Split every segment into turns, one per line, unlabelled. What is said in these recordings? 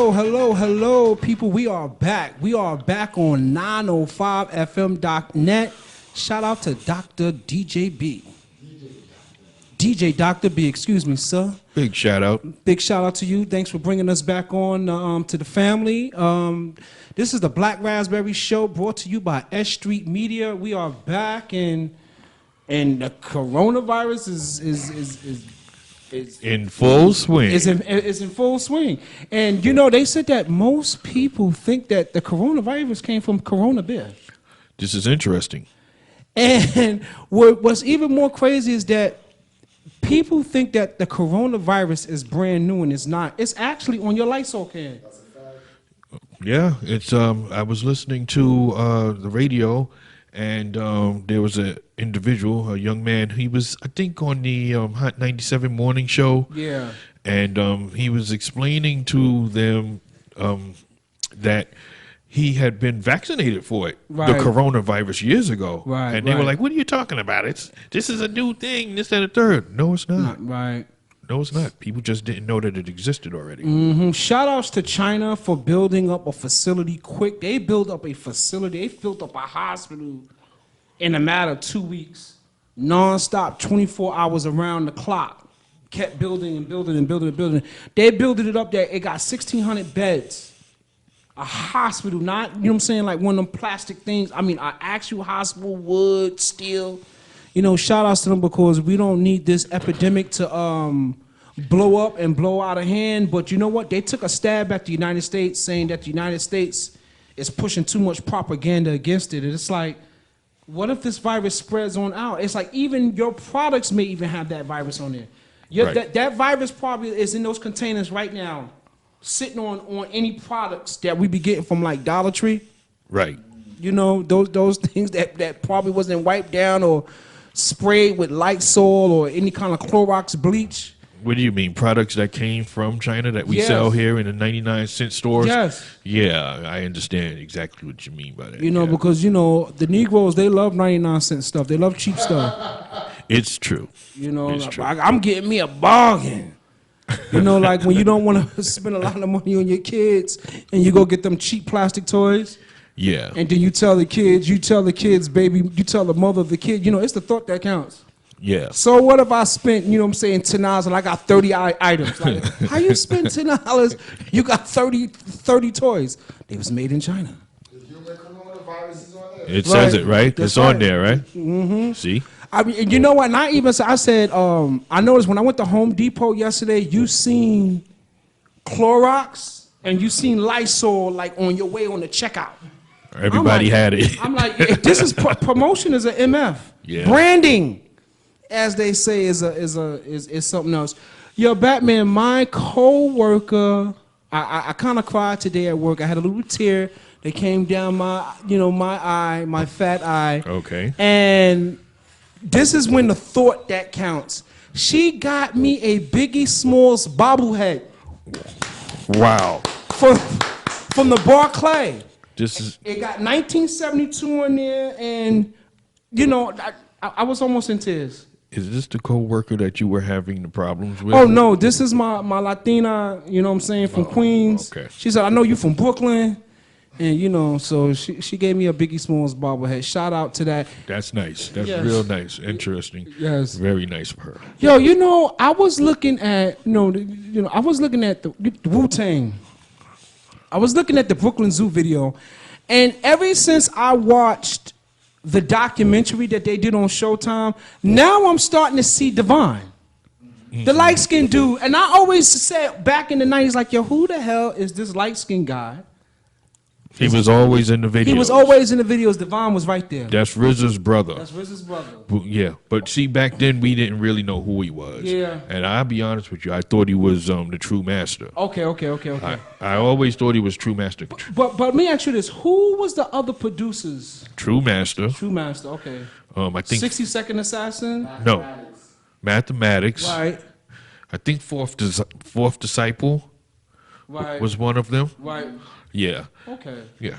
hello, people. We are back. We are back on 905fm.net. Shout out to Dr. DJ B. DJ Dr. B, excuse me, sir.
Big shout out.
Big shout out to you. Thanks for bringing us back on to the family. This is the Black Raspberry Show brought to you by S.STREET Media. We are back and the coronavirus is
in full swing.
Is in full swing. And you know, they said that most people think that the coronavirus came from Corona beer.
This is interesting.
And what's even more crazy is that people think that the coronavirus is brand new and it's not. It's actually on your Lysol can.
Yeah, it's I was listening to the radio, and there was an individual, a young man. He was, I think, on the Hot 97 morning show.
Yeah.
And he was explaining to them that he had been vaccinated for it,
right.
the coronavirus, years ago.
Right.
And they were like, "What are you talking about? This is a new thing, this and the third." No, it's not.
Right.
No, it's not. People just didn't know that it existed already.
Mm-hmm. Shout outs to China for building up a facility quick. They built up a facility. They built up a hospital in a matter of 2 weeks. Non-stop, 24 hours around the clock. Kept building and building and building and building. They built it up there. It got 1,600 beds. A hospital, not, you know what I'm saying, like one of them plastic things. I mean, an actual hospital, wood, steel. You know, shout outs to them because we don't need this epidemic to blow up and blow out of hand. But you know what? They took a stab at the United States, saying that the United States is pushing too much propaganda against it. And it's like, what if this virus spreads on out? It's like even your products may even have that virus on there.
Right.
That virus probably is in those containers right now, sitting on any products that we be getting from like Dollar Tree.
Right.
You know, those things that probably wasn't wiped down or sprayed with Lysol or any kind of Clorox bleach.
What do you mean? Products that came from China that we sell here in the 99-cent stores?
Yes.
Yeah, I understand exactly what you mean by that.
You know, because, you know, the Negroes, they love 99-cent stuff. They love cheap stuff.
It's true.
You know,
it's true.
I'm getting me a bargain. You know, like when you don't want to spend a lot of money on your kids and you go get them cheap plastic toys.
Yeah.
And then you tell the kids, baby, you tell the mother of the kid, you know, it's the thought that counts.
Yeah.
So what if I spent, you know what I'm saying, $10 and I got 30 items? Like, how you spend $10? You got 30 toys. They was made in China.
The human coronavirus is on there.
It says it, right?
That's
it's on there, right?
Mm-hmm.
See?
I mean, you know what? Not even, I said, I noticed when I went to Home Depot yesterday, you seen Clorox and you seen Lysol like on your way on the checkout.
Everybody had it.
I'm like, this is promotion is an MF.
Yeah.
Branding, as they say, is something else. Yo, Batman, my co-worker, I kind of cried today at work. I had a little tear that came down my eye, my fat eye.
Okay.
And this is when the thought that counts. She got me a Biggie Smalls bobblehead.
Wow.
From the Barclay. It got 1972 on there, and you know, I was almost in tears.
Is this the co-worker that you were having the problems with?
Oh no, this is my Latina, you know what I'm saying, from Queens.
Okay.
She said, I know you from Brooklyn. And you know, so she gave me a Biggie Smalls bobblehead. Shout out to that.
That's nice. That's
Yes.
real nice. Interesting.
Yes.
Very nice of her.
Yo, you know, I was looking at I was looking at the Wu-Tang. I was looking at the Brooklyn Zoo video, and ever since I watched the documentary that they did on Showtime, now I'm starting to see Divine, the light-skinned dude. And I always said back in the 90s, like, yo, who the hell is this light-skinned guy?
He was always in the videos.
He was always in the videos. Devon was right there.
That's RZA's brother.
That's RZA's brother.
Yeah, but see, back then we didn't really know who he was.
Yeah.
And I'll be honest with you, I thought he was the True Master.
Okay.
I always thought he was True Master.
But let me ask you this: who was the other producers?
True Master.
True Master. Okay.
I think
60-Second Assassin.
no, Mathematics.
Right.
I think Fourth Disciple
Right.
was one of them.
Right.
Yeah.
Okay.
Yeah.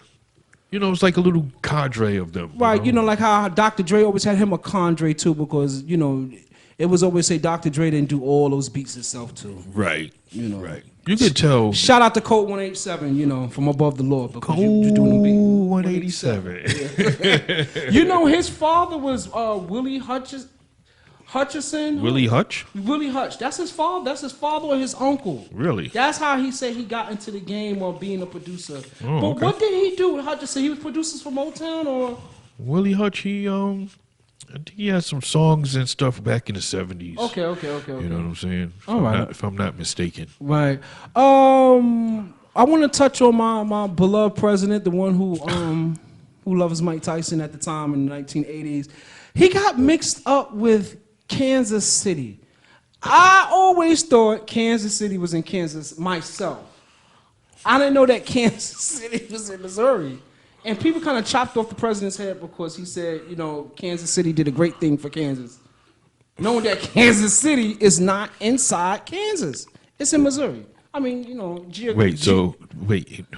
You know, it's like a little cadre of them.
Right. You know, like how Dr. Dre always had him a cadre too, because you know, it was always say Dr. Dre didn't do all those beats himself too.
Right.
You know.
Right. You could tell.
Shout out to Code 187, you know, from above the Lord. Because you doing them beats.
187.
You know, his father was Willie Hutchison.
Willie Hutch?
Willie Hutch. That's his father. That's his father or his uncle.
Really?
That's how he said he got into the game of being a producer.
Oh,
but
okay.
what did he do with Hutchison? He was producers for Motown or?
Willie Hutch, I think he had some songs and stuff back in the 70s.
Okay.
You know what I'm saying?
All right.
If I'm not mistaken.
Right. I want to touch on my beloved president, the one who loves Mike Tyson at the time in the 1980s. He got mixed up with Kansas City. I always thought Kansas City was in Kansas myself. I didn't know that Kansas City was in Missouri. And people kind of chopped off the president's head because he said, you know, Kansas City did a great thing for Kansas. Knowing that Kansas City is not inside Kansas. It's in Missouri. I mean, you know,
Wait,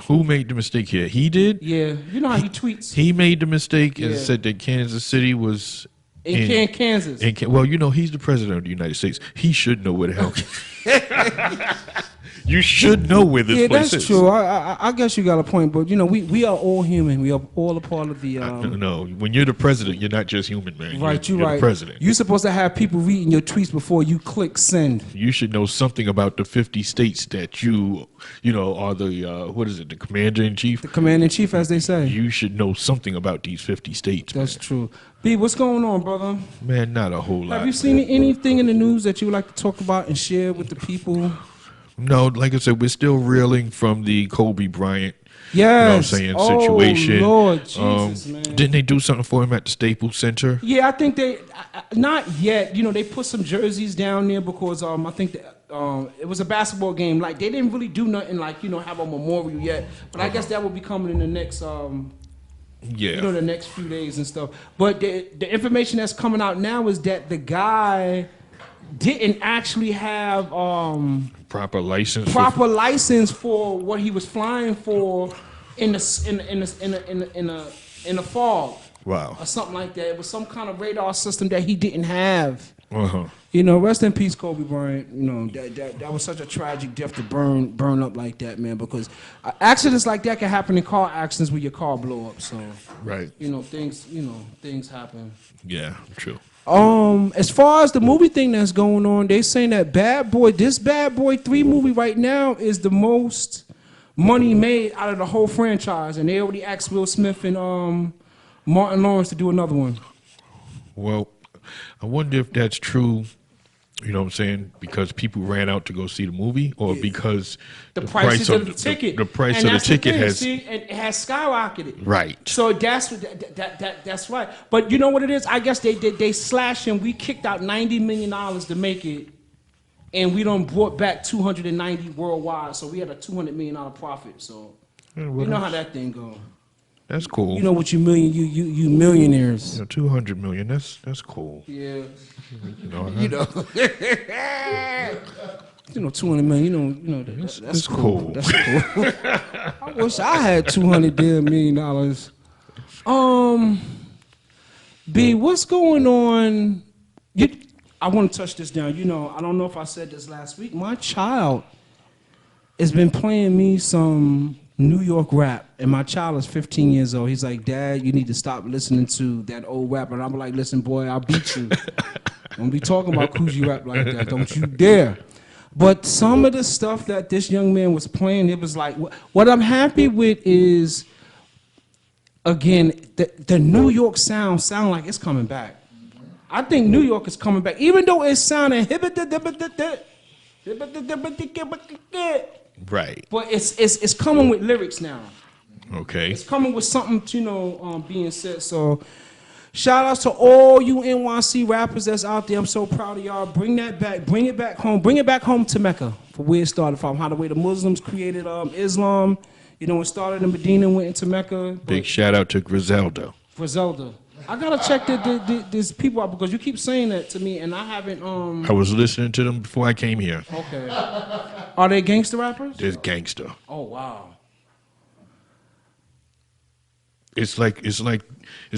who made the mistake here? He did?
Yeah, you know how he tweets.
He made the mistake and
Yeah.
said that Kansas City was
in Kansas.
Well, you know, he's the president of the United States. He should know where the hell. You should know where this place is.
Yeah, that's true. I guess you got a point, but you know, we are all human. We are all a part of the.
No, when you're the president, you're not just human, man.
Right,
you're
right.
the president.
You're supposed to have people reading your tweets before you click send.
You should know something about the 50 states that you know, are the what is it, the commander in chief?
The commander in chief, as they say.
You should know something about these 50 states.
That's
man.
true. B, what's going on, brother?
Man, not a whole lot.
Have you seen anything in the news that you would like to talk about and share with the people?
No, like I said, we're still reeling from the Kobe Bryant,
Yes.
situation.
Oh, Lord Jesus, man.
Didn't they do something for him at the Staples Center?
Yeah, I think they, not yet. You know, they put some jerseys down there because I think that, it was a basketball game. Like, they didn't really do nothing like, you know, have a memorial yet. But I guess that will be coming in the next, you know, the next few days and stuff. But the information that's coming out now is that the guy didn't actually have
proper license
for what he was flying for in the fall.
Wow.
Or something like that. It was some kind of radar system that he didn't have.
Uh-huh.
You know, rest in peace, Kobe Bryant. You know, that was such a tragic death to burn up like that, man. Because accidents like that can happen in car accidents where your car blow up. So,
Right.
you know, things happen.
Yeah, true.
As far as the movie thing that's going on, they saying that this Bad Boy 3 movie right now is the most money made out of the whole franchise, and they already asked Will Smith and Martin Lawrence to do another one.
Well, I wonder if that's true, you know what I'm saying, because people ran out to go see the movie, or because
the price of the ticket.
The price of the ticket has...
See, it has skyrocketed.
Right.
So that's right. But you know what it is? I guess they slashed him. We kicked out $90 million to make it, and we done brought back 290 worldwide. So we had a $200 million profit. So you know how that thing goes.
That's cool.
You know what you millionaires.
You know, 200 million. That's cool.
Yeah.
You know.
You know. You know, 200 million. You know that's cool. That's cool. I wish I had $200 million. B, what's going on? I want to touch this down. You know, I don't know if I said this last week. My child has been playing me some New York rap, and my child is 15 years old. He's like, Dad, you need to stop listening to that old rap. And I'm like, listen, boy, I'll beat you. Don't be talking about Coogee rap like that. Don't you dare. But some of the stuff that this young man was playing, it was like, what I'm happy with is, again, the New York sound like it's coming back. I think New York is coming back, even though it's sounding
Right.
but it's coming with lyrics now.
Okay.
It's coming with something, you know, being said. So, shout outs to all you NYC rappers that's out there. I'm so proud of y'all. Bring that back. Bring it back home. Bring it back home to Mecca, for where it started from. How the way the Muslims created Islam. You know, it started in Medina and went into Mecca.
Big shout out to Griselda.
Griselda. I gotta check these people out because you keep saying that to me and I haven't.
I was listening to them before I came here.
Okay. Are they gangster rappers?
There's gangster.
Oh wow.
It's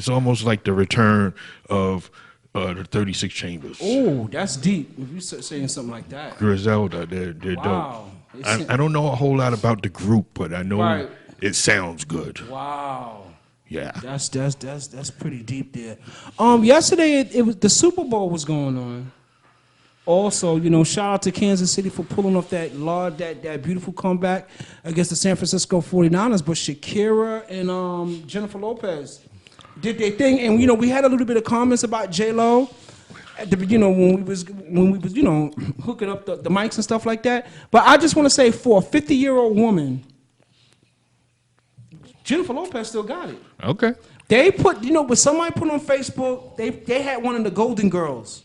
almost like the return of The 36 Chambers.
Oh, that's deep. If you saying something like that.
Griselda, they're
Wow.
dope. I don't know a whole lot about the group, but I know
Right.
it sounds good.
Wow.
Yeah.
That's pretty deep there. Yesterday it was the Super Bowl was going on. Also, shout out to Kansas City for pulling off that beautiful comeback against the San Francisco 49ers. But Shakira and Jennifer Lopez did their thing, and we had a little bit of comments about J-Lo. When we was hooking up the mics and stuff like that. But I just want to say, for a 50-year-old woman, Jennifer Lopez still got it.
Okay.
They put, when somebody put on Facebook, they had one of the Golden Girls.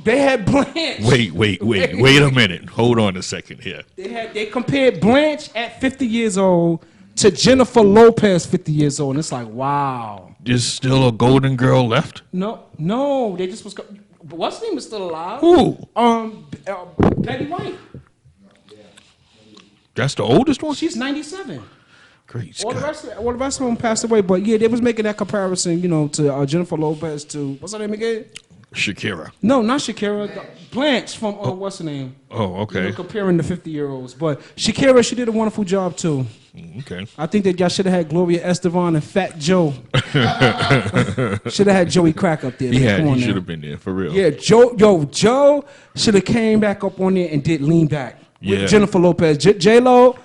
They had Blanche.
Wait a minute. Hold on a second here.
They compared Blanche at 50 years old to Jennifer Lopez 50 years old. And it's like, wow.
There's still a golden girl left?
No, they just was. What's her name is still alive?
Who?
Betty White.
That's the oldest one?
She's 97.
Great
All the
Scott.
rest of them passed away, but yeah, they was making that comparison, to Jennifer Lopez to what's her name again?
Shakira.
No, not Shakira. Blanche from what's her name?
Oh, okay.
Comparing the 50-year-olds, but Shakira, she did a wonderful job too.
Okay.
I think that y'all should have had Gloria Estefan and Fat Joe. Should have had Joey Crack up there.
He should have been there for real.
Yeah, Joe should have came back up on there and did Lean Back with Jennifer Lopez. J-Lo,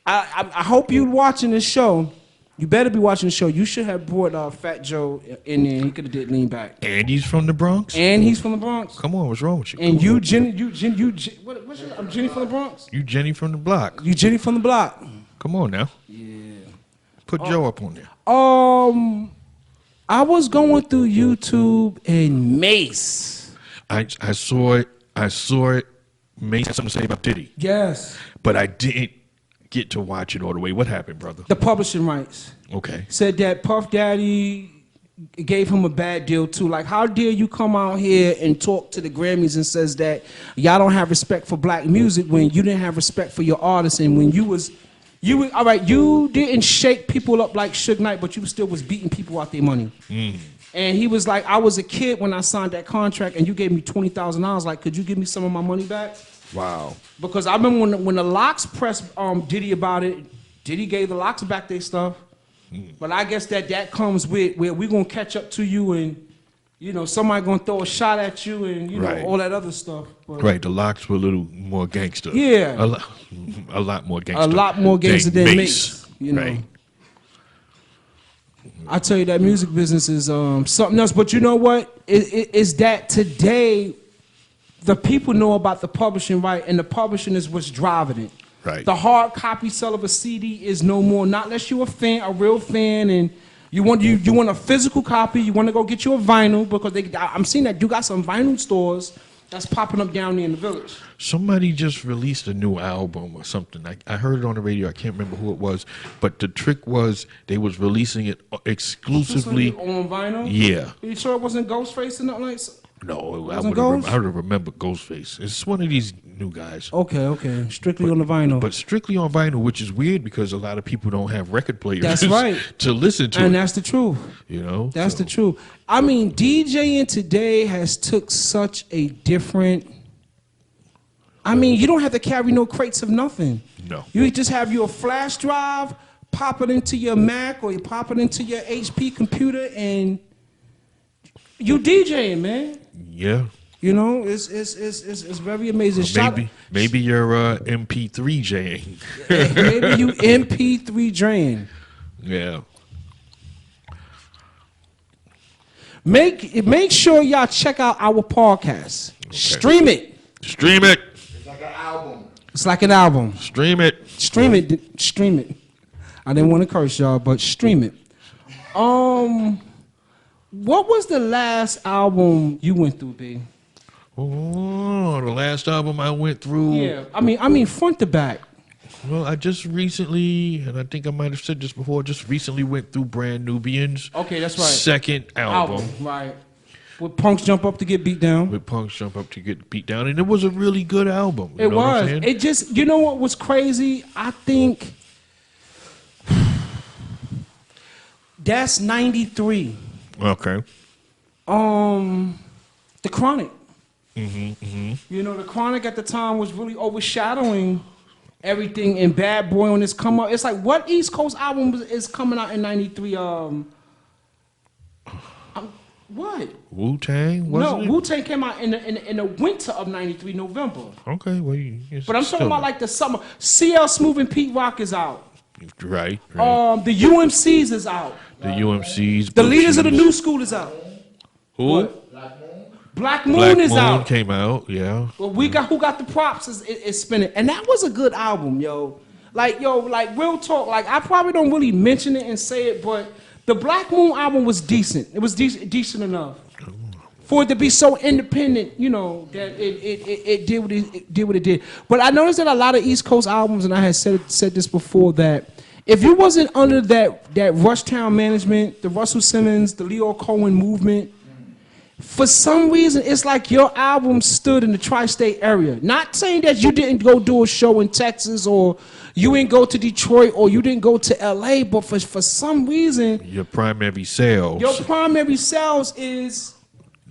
I hope you watching this show. You better be watching the show. You should have brought Fat Joe in there. He could have did Lean Back.
And he's from the Bronx?
And he's from the Bronx.
Come on, what's wrong with you?
And you, Jenny, what's your, I'm Jenny from the Bronx?
You Jenny from the block.
You Jenny from the block.
Come on now. Yeah. Put Joe up on there.
I was going through YouTube and Mace.
I saw it. Mace had something to say about Diddy.
Yes.
But I didn't get to watch it all the way. What happened, brother?
The publishing rights.
Okay.
Said that Puff Daddy gave him a bad deal too. Like, how dare you come out here and talk to the Grammys and says that y'all don't have respect for black music when you didn't have respect for your artists, and when you all right, you didn't shake people up like Suge Knight, but you still was beating people out their money. And he was like, I was a kid when I signed that contract and you gave me $20,000. Like, could you give me some of my money back?
Wow.
Because I remember when the Locks pressed Diddy about it, Diddy gave the Locks back their stuff. But I guess that comes with where we're going to catch up to you, and, somebody going to throw a shot at you, and,
Right.
all that other stuff. But,
Right, the Locks were a little more gangster.
Yeah.
A lot more gangster.
a lot more gangster than Mace.
Right.
I tell you, that music business is something else. But you know what? Is that today the people know about the publishing right, and the publishing is what's driving it.
Right.
The hard copy sale of a CD is no more. Not unless you're a real fan, and you want a physical copy. You want to go get you a vinyl, because I'm seeing that you got some vinyl stores that's popping up down there in the village.
Somebody just released a new album or something. I heard it on the radio. I can't remember who it was, but the trick was they was releasing it exclusively
on vinyl.
Yeah.
Are you sure it wasn't Ghostface and nothing like?
No, I
Wasn't
would
Ghost?
have remembered Ghostface. It's one of these new guys.
Okay. Strictly on the vinyl.
But strictly on vinyl, which is weird because a lot of people don't have record players.
That's right.
To listen to.
And
it,
that's the truth. That's
so.
the truth. I mean, DJing today has took such a different. I mean, you don't have to carry no crates of nothing.
No.
You just have your flash drive, pop it into your Mac, or you pop it into your HP computer, and you DJing, man.
Yeah.
It's very amazing.
Maybe you're MP3 Jing.
Maybe you MP3 drain.
Yeah.
Make sure y'all check out our podcast.
Okay.
Stream it.
Stream it.
It's like an album.
It's like an album.
Stream it.
Stream it. Stream it. I didn't want to curse y'all, but stream it. What was the last album you went through, B?
Oh, the last album I went through.
Yeah, I mean front to back.
Well, I just recently, and I think I might have said this before, just recently went through Brand Nubian's
Okay, that's right.
second album.
Right. With Punks Jump Up to Get Beat Down.
With Punks Jump Up to Get Beat Down. And it was a really good album. You
It
know what I'm
was.
saying?
It just, you know what was crazy? I think that's 93.
Okay.
The Chronic. You know, the Chronic at the time was really overshadowing everything, and Bad Boy on this come up. It's like, what East Coast album is coming out in '93? What?
Wu-Tang?
No,
Wasn't it?
Wu-Tang came out in the winter of '93, November.
Okay, well,
But I'm talking about like the summer. CL Smooth and Pete Rock is out.
Right.
The UMCs is out.
The UMCs.
The Leaders of the
Bootsies.
New School is out.
Who?
What? Black Moon
Black
is
Moon
out.
came out, yeah.
Well, we got Who Got the Props is spinning, and that was a good album, yo. Like real talk. Like I probably don't really mention it and say it, but the Black Moon album was decent. It was decent enough for it to be so independent, you know, that it did what it did. But I noticed that a lot of East Coast albums, and I had said this before, that if you wasn't under that Rushtown management, the Russell Simmons, the Leo Cohen movement, for some reason, it's like your album stood in the tri-state area. Not saying that you didn't go do a show in Texas, or you didn't go to Detroit, or you didn't go to LA, but for some reason,
Your primary sales.
your primary sales is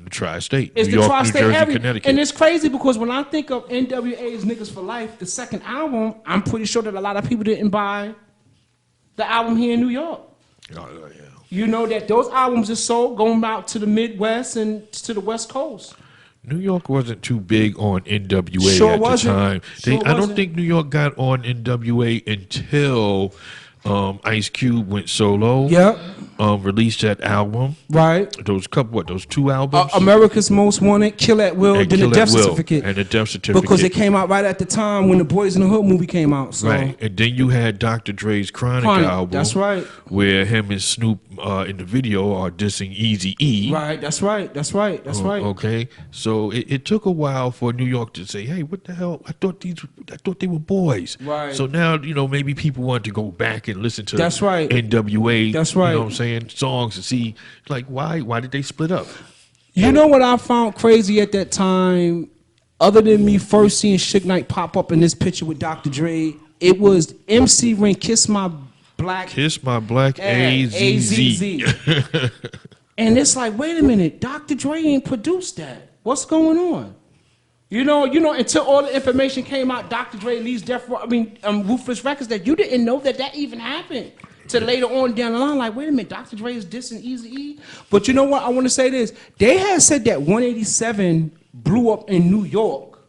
the tri-state.
the
New York,
tri-state
New Jersey,
area.
Connecticut.
And it's crazy because when I think of NWA's Niggas for Life, the second album, I'm pretty sure that a lot of people didn't buy the album here in New York.
Oh, yeah.
You know that those albums are sold going out to the Midwest and to the West Coast.
New York wasn't too big on NWA
Sure
at
wasn't.
the time.
Sure
I don't
wasn't.
think New York got on NWA until Ice Cube went solo.
Yep.
Released that album.
Right.
Those two albums.
America's Most Wanted, Kill at Will,
And
then
Kill
the
at
Death
Will,
Certificate.
and the Death Certificate.
Because it came out right at the time when the Boys in the Hood movie came out. So.
Right, and then you had Dr. Dre's Chronic album.
That's right.
Where him and Snoop in the video are dissing Eazy-E.
Right, that's right.
Okay, so it took a while for New York to say, "Hey, what the hell? I thought they were boys."
Right.
So now maybe people want to go back and listen to
That's right.
NWA.
That's right.
You know what I'm saying? Songs and see like why did they split up?
You know what I found crazy at that time, other than me first seeing Suge Knight pop up in this picture with Dr. Dre, it was MC Ren, Kiss My Black
AZZ.
And it's like, wait a minute, Dr. Dre ain't produced that. What's going on? You know, until all the information came out, Dr. Dre leaves Ruthless Records, that you didn't know that even happened. To later on down the line, like, wait a minute, Dr. Dre is dissing Eazy-E. But you know what? I want to say this. They had said that 187 blew up in New York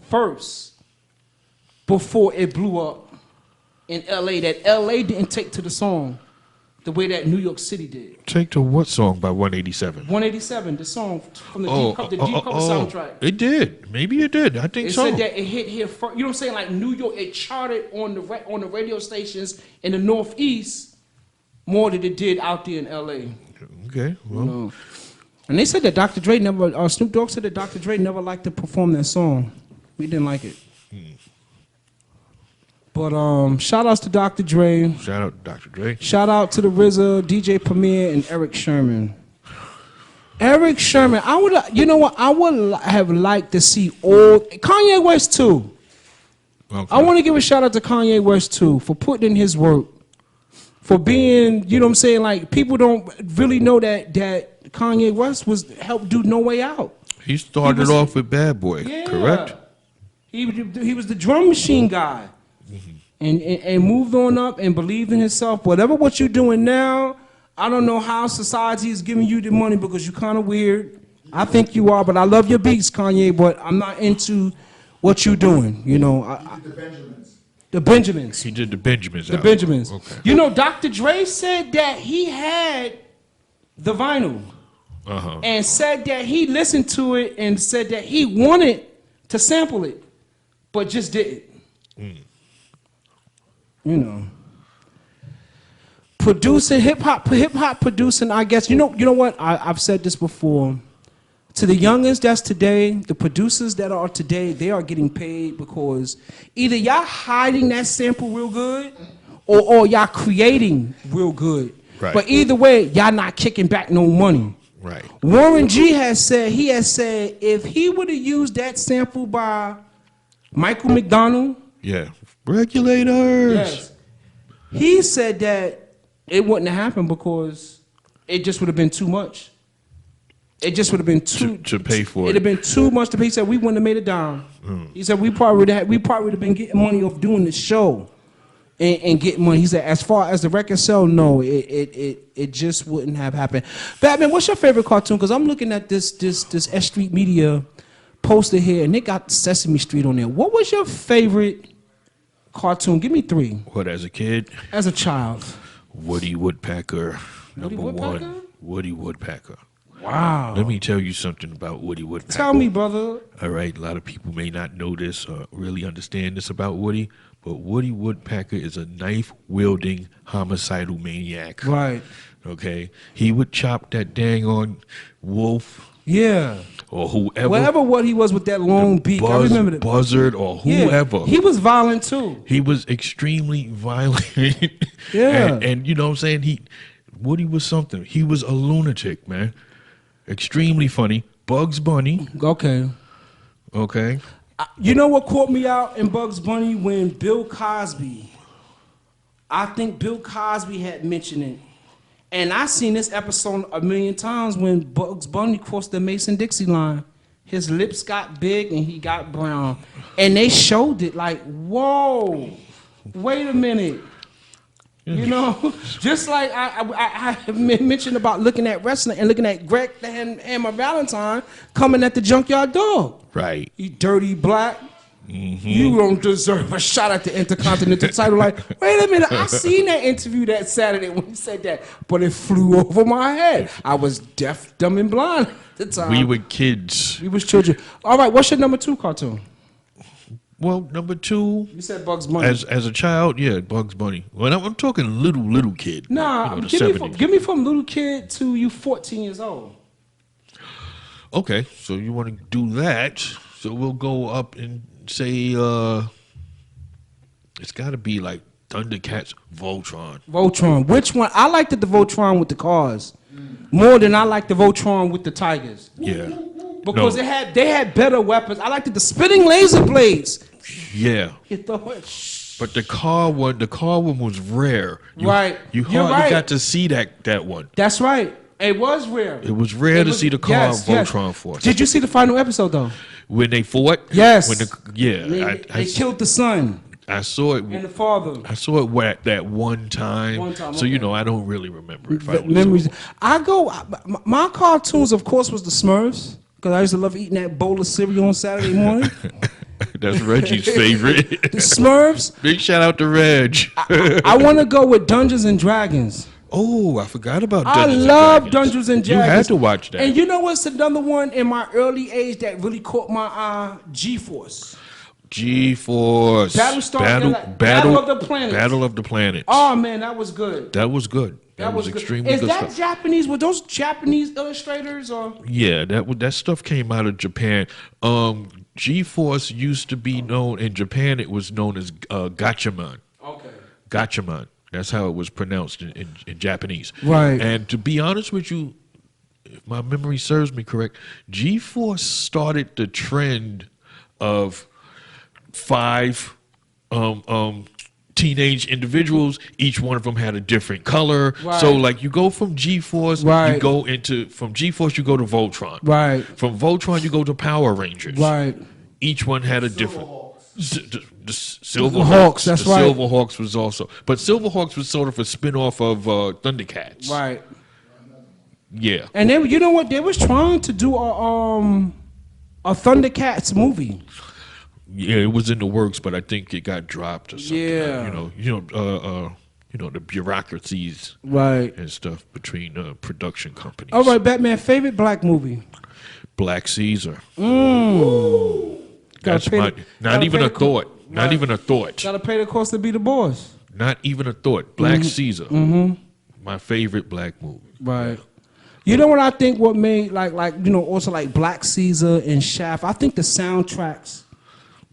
first before it blew up in LA. That LA didn't take to the song the way that New York City did.
Take to what song by 187?
187, the song from the Deep Cover soundtrack.
It did. Maybe it did. I think
It
so.
said that it hit here first. You know what I'm saying? Like New York, it charted on the radio stations in the Northeast more than it did out there in LA.
Okay, well.
You know? And they said that Dr. Dre never, Snoop Dogg said that Dr. Dre never liked to perform that song. We didn't like it. But shout outs to Dr. Dre.
Shout out to Dr. Dre.
Shout out to the RZA, DJ Premier, and Eric Sherman. Eric Sherman, I would have liked to see all Kanye West too.
Okay.
I want to give a shout out to Kanye West too for putting in his work, for being, you know what I'm saying, like people don't really know that Kanye West helped do No Way Out.
He started off with Bad Boy, correct?
He was the drum machine guy. And moved on up and believed in himself. Whatever what you're doing now, I don't know how society is giving you the money because you're kind of weird. I think you are, but I love your beats, Kanye, but I'm not into what you're doing. You know,
The Benjamins.
the Benjamins.
He did the Benjamins.
The
album.
Benjamins.
Okay.
You know, Dr. Dre said that he had the vinyl and said that he listened to it and said that he wanted to sample it, but just didn't. You know, producing hip hop producing. I guess you know what I've said this before. To the youngins that's today, the producers that are today, they are getting paid because either y'all hiding that sample real good, or y'all creating real good.
Right.
But either way, y'all not kicking back no money.
Right.
Warren G has said if he would have used that sample by Michael McDonald.
Yeah. Regulators.
Yes. He said that it wouldn't have happened because it just would have been too much. It just would have been too
to pay for it.
It'd have been too much to pay. He said we wouldn't have made it down. He said we probably would have been getting money off doing the show, and getting money. He said as far as the record sale, no, it just wouldn't have happened. Batman, what's your favorite cartoon? Because I'm looking at this S.STREET Media poster here, and they got Sesame Street on there. What was your favorite cartoon? Give me 3.
What, as a kid?
As a child.
Woody Woodpecker.
Woody
Number
Woodpecker?
1. Woody Woodpecker.
Wow.
Let me tell you something about Woody Woodpecker.
Tell me, brother.
All right, a lot of people may not know this or really understand this about Woody, but Woody Woodpecker is a knife-wielding homicidal maniac.
Right.
Okay? He would chop that dang on wolf
Yeah.
or whoever.
Whatever what he was with that long beak. I remember that.
Buzzard or
Yeah.
whoever.
He was violent too.
He was extremely violent.
Yeah.
And you know what I'm saying? Woody was something. He was a lunatic, man. Extremely funny. Bugs Bunny.
Okay.
Okay.
You know what caught me out in Bugs Bunny? When Bill Cosby, I think Bill Cosby had mentioned it. And I seen this episode a million times when Bugs Bunny crossed the Mason-Dixie line. His lips got big and he got brown. And they showed it like, whoa, wait a minute. You know, just like I mentioned about looking at wrestling and looking at Greg the Hammer Valentine coming at the Junkyard Dog.
Right.
You dirty black. You don't deserve a shot at the Intercontinental title. Like, wait a minute, I seen that interview that Saturday when he said that, but it flew over my head. I was deaf, dumb, and blind at the time.
We were kids.
We was children. All right, what's your number 2 cartoon?
Well, number 2.
You said Bugs Bunny.
As a child, yeah, Bugs Bunny. Well, I'm talking little kid.
Nah,
the
give me from little kid to you 14 years old.
Okay, so you want to do that. So we'll go up and say it's got to be like Thundercats, Voltron.
Voltron. Which one? I liked the Voltron with the cars more than I liked the Voltron with the tigers.
Yeah.
Because
No.
they had better weapons. I liked the spinning laser blades.
Yeah.
You throw it.
But the car one was rare.
Right.
You
You're
hardly
right.
got to see that one.
That's right. It was rare.
It was rare to see the car Voltron Force.
Did you see the final episode though?
When they fought?
Yes.
I
They killed the son
I saw it.
and the father.
I saw it that one time.
One time,
So,
okay.
I don't really remember it. If I was-
Memories. My cartoons, of course, was the Smurfs because I used to love eating that bowl of cereal on Saturday morning.
That's Reggie's favorite.
The Smurfs.
Big shout out to Reg.
I want to go with Dungeons and Dragons.
Oh, I forgot about
I
Dungeons
love
and Dragons.
Dungeons and
You
Dragons.
had to watch that.
And you know what's another one in my early age that really caught my eye? G-Force.
G-Force.
Battlestar Battle of the Planets.
Battle of the Planets.
Oh man, that was good.
That was good. That was
good.
extremely
Is
good
that
stuff.
Japanese? Were those Japanese illustrators or?
Yeah, that stuff came out of Japan. G-Force used to be known in Japan. It was known as Gatchaman.
Okay.
Gatchaman. That's how it was pronounced in Japanese.
Right.
And to be honest with you, if my memory serves me correct, G-Force started the trend of 5 teenage individuals. Each one of them had a different color.
Right.
So like you go from G-Force,
Right.
you go from G-Force you go to Voltron.
Right.
From Voltron you go to Power Rangers.
Right.
Each one had a different. The
Silverhawks,
Silverhawks.
that's
the
right.
Silverhawks was also, but Silverhawks was sort of a spin-off of Thundercats.
Right.
Yeah.
And then you know what? They was trying to do a Thundercats movie.
Yeah, it was in the works, but I think it got dropped or something.
Yeah.
The bureaucracies
Right.
and stuff between production companies.
All right, Batman. Favorite black movie?
Black Caesar.
Gotta
That's
pay
my.
the-
Not
gotta
even
pay
a
the co-
thought. Not
Right.
even a thought.
Gotta pay the cost to be the boss.
Not even a thought. Black Caesar. My favorite black movie.
Right. You know what I think? What made also like Black Caesar and Shaft. I think the soundtracks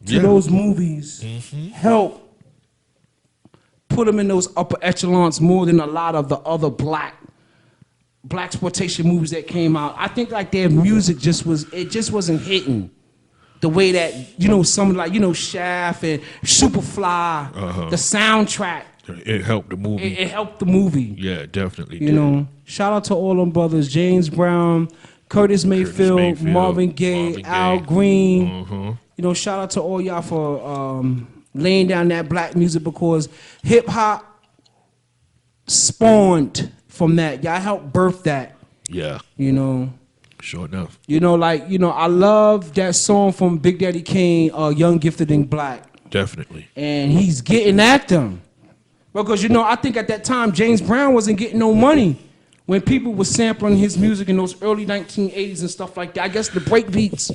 to
Yeah.
those movies help put them in those upper echelons more than a lot of the other black exploitation movies that came out. I think like their music just wasn't hitting the way that some Shaft and Superfly. The soundtrack
It helped the movie.
it helped the movie.
Yeah, definitely.
You know, shout out to all them brothers, James Brown, Curtis Mayfield, Marvin Gaye,
Marvin
Al
Gaye.
Green. You know, shout out to all y'all for laying down that black music, because hip hop spawned from that. Y'all helped birth that.
Yeah.
You know.
Sure enough.
You know, like, you know, I love that song from Big Daddy Kane, Young, Gifted, and Black.
Definitely.
And he's getting at them. Because, you know, I think at that time, James Brown wasn't getting no money when people were sampling his music in those early 1980s and stuff like that. I guess the break beats,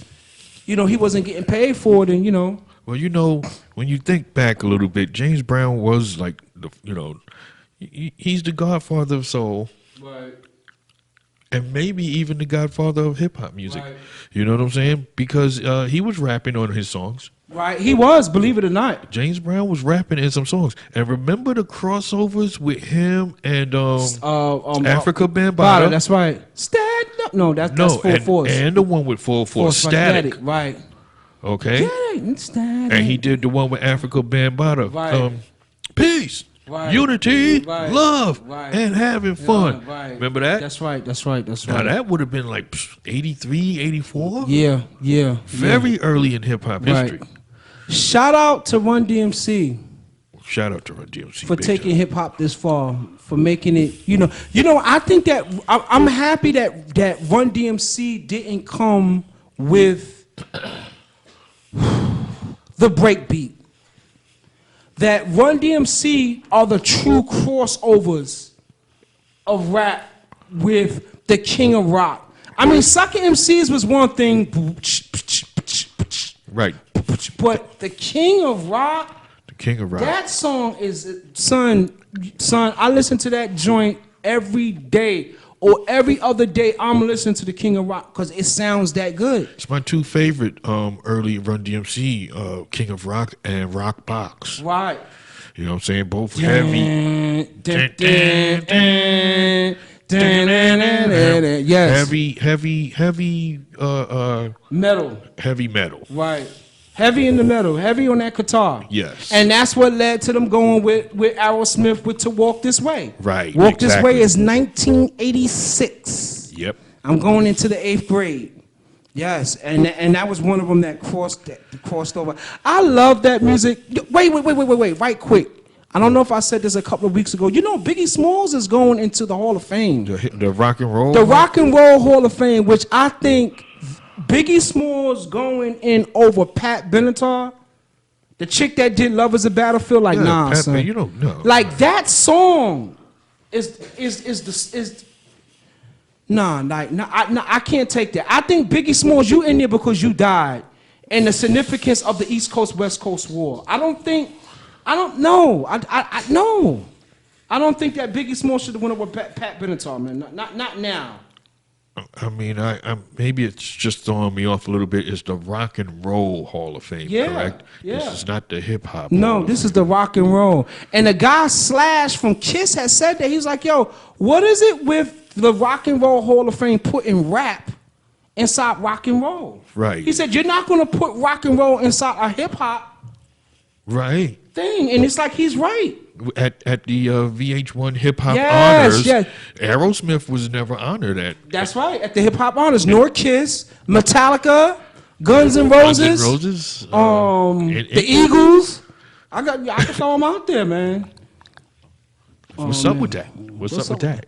you know, he wasn't getting paid for it, and, you know.
Well, you know, when you think back a little bit, James Brown was like, he's the godfather of soul.
Right.
And maybe even the godfather of hip hop music.
Right.
You know what I'm saying? Because he was rapping on his songs.
Right, he was, believe it or not.
James Brown was rapping in some songs. And remember the crossovers with him and Africa Bambaataa?
That's right. Stand up. No, that's Full Force.
And the one with Full Force, Static.
Right.
Okay?
Static.
And he did the one with Africa Bambaataa.
Right.
Peace.
Right.
Unity,
Right.
love,
Right.
and having fun.
Right.
Remember that?
That's right.
Now, that would have been like 83, 84?
Yeah.
Very early in hip-hop history.
Right. Shout out to Run DMC
Shout out to Run DMC.
for
big
taking
time.
hip-hop this far, for making it, you know, I think that, I'm happy that Run DMC didn't come with the breakbeat. That Run DMC are the true crossovers of rap with the king of rock. I mean, Sucker MCs was one thing,
Right.
but the king of rock,
The King of Rock.
that song is, son, I listen to that joint every day, or every other day I'm listening to the king of rock, because it sounds that good.
It's my two favorite early Run DMC, King of Rock and Rock Box.
Right.
You know what I'm saying? Both heavy.
Yes.
Heavy
Metal.
heavy metal.
Right. Heavy in the metal, heavy on that guitar.
Yes.
And that's what led to them going with Aerosmith with To Walk This Way.
Right,
Walk This
exactly.
Way is 1986.
Yep.
I'm going into the 8th grade. Yes, and that was one of them that crossed over. I love that music. Wait, right quick. I don't know if I said this a couple of weeks ago. You know, Biggie Smalls is going into the Hall of Fame.
The rock and roll.
The Rock and Roll Hall of Fame, which I think Biggie Smalls going in over Pat Benatar, the chick that did Love Is a Battlefield. Like,
Yeah,
nah,
Pat,
son.
you don't know.
Like, that song is I can't take that. I think Biggie Smalls, you in there because you died, and the significance of the East Coast West Coast War. I don't know. I don't think that Biggie Smalls should have went over Pat Benatar, man. Not now.
I mean, I maybe it's just throwing me off a little bit. It's the Rock and Roll Hall of Fame,
Yeah,
correct?
yeah.
This is not the hip hop.
No, this is the Rock and Roll. And the guy Slash from Kiss has said that. He's like, yo, what is it with the Rock and Roll Hall of Fame putting rap inside rock and roll?
Right.
He said, you're not going to put rock and roll inside a hip hop
Right.
thing. And it's like, he's right.
At the VH1 Hip Hop
Yes,
Honors,
yes.
Aerosmith was never honored at.
That's right. At the Hip Hop Honors, nor Kiss, Metallica, Guns N' Roses,
Roses,
the Eagles. I can throw them out there, man.
What's up with that? What's up with that?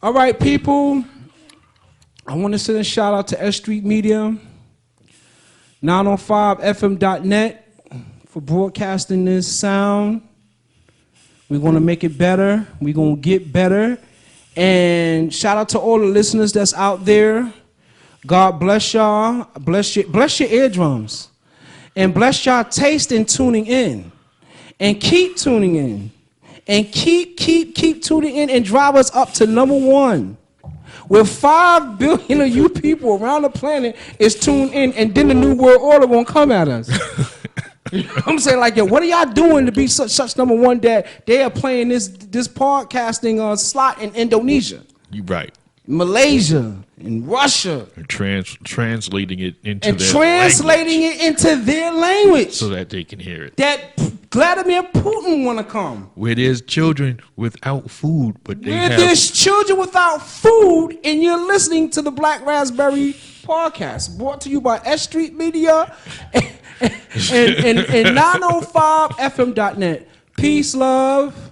All right, people. I want to send a shout out to S.STREET Media, 905fm.net for broadcasting this sound. We're going to make it better. We're going to get better. And shout out to all the listeners that's out there. God bless y'all. Bless your eardrums. And bless y'all taste in tuning in. And keep tuning in. And keep tuning in and drive us up to #1. Where 5 billion of you people around the planet is tuned in, and then the New World Order won't come at us. You know what I'm saying? Like, yo, what are y'all doing to be such #1 that they are playing this podcasting slot in Indonesia?
You right.
Malaysia, and Russia,
And translating it into
and
their
translating
language
it into their language.
so that they can hear it.
That Vladimir Putin want to come.
Where there's children without food, but they
Where
have
there's children without food, and you're listening to the Black Raspberry podcast, brought to you by S.STREET Media and 905fm.net. Peace, love.